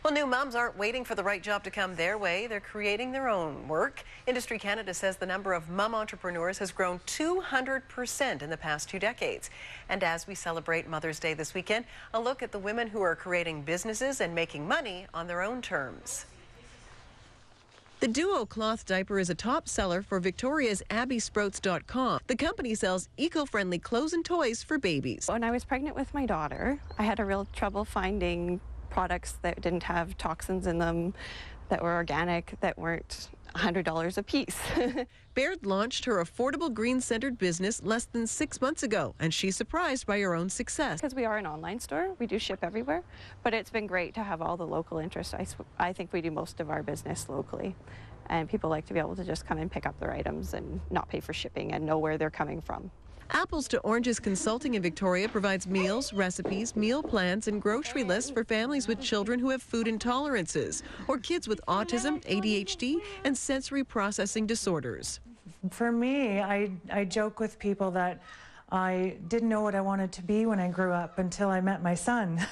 Well, new moms aren't waiting for the right job to come their way. They're creating their own work. Industry Canada says the number of mom entrepreneurs has grown 200% in the past 2 decades. And as we celebrate Mother's Day this weekend, a look at the women who are creating businesses and making money on their own terms. The Duo cloth diaper is a top seller for Victoria's AbbeySprouts.com. The company sells eco-friendly clothes and toys for babies. When I was pregnant with my daughter, I had a real trouble finding products that didn't have toxins in them, that were organic, that weren't $100 a piece. Baird launched her affordable green-centered business less than 6 months ago, and she's surprised by her own success. Because we are an online store, we do ship everywhere, but it's been great to have all the local interest. I think we do most of our business locally, and people like to be able to just come and pick up their items and not pay for shipping and know where they're coming from. Apples to Oranges Consulting in Victoria provides meals, recipes, meal plans, and grocery lists for families with children who have food intolerances or kids with autism, ADHD, and sensory processing disorders. For me, I joke with people that I didn't know what I wanted to be when I grew up until I met my son.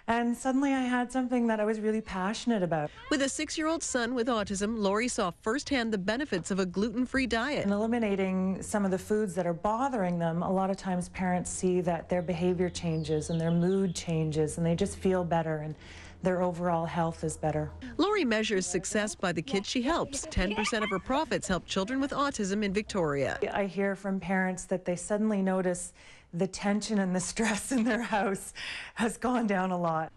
And suddenly I had something that I was really passionate about. With a 6-year-old son with autism, Lori saw firsthand the benefits of a gluten-free diet. And eliminating some of the foods that are bothering them, a lot of times parents see that their behavior changes and their mood changes and they just feel better and their overall health is better. Lori measures success by the kids she helps. 10% of her profits help children with autism in Victoria. I hear from parents that they suddenly notice the tension and the stress in their house has gone down a lot.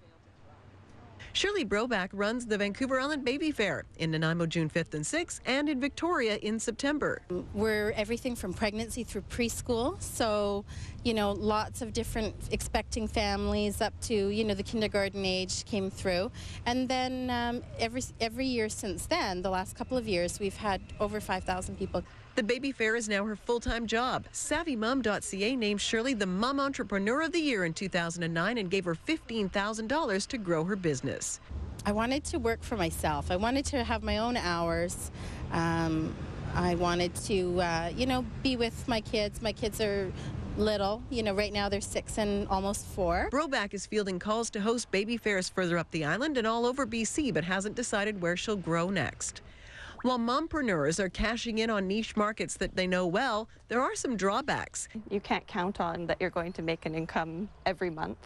Shirley Broback runs the Vancouver Island Baby Fair in Nanaimo June 5th and 6th and in Victoria in September. We're everything from pregnancy through preschool, so lots of different expecting families up to the kindergarten age came through, and then every year since then, the last couple of years, we've had over 5,000 people. The baby fair is now her full-time job. SavvyMom.ca named Shirley the Mom Entrepreneur of the Year in 2009 and gave her $15,000 to grow her business. I wanted to work for myself. I wanted to have my own hours. I wanted to, be with my kids. My kids are little. Right now they're 6 and almost 4. Broback is fielding calls to host baby fairs further up the island and all over BC, but hasn't decided where she'll grow next. While mompreneurs are cashing in on niche markets that they know well, there are some drawbacks. You can't count on that you're going to make an income every month,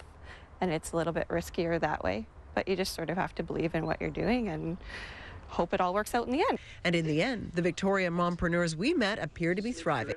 and it's a little bit riskier that way. But you just sort of have to believe in what you're doing and hope it all works out in the end. And in the end, the Victoria mompreneurs we met appear to be thriving.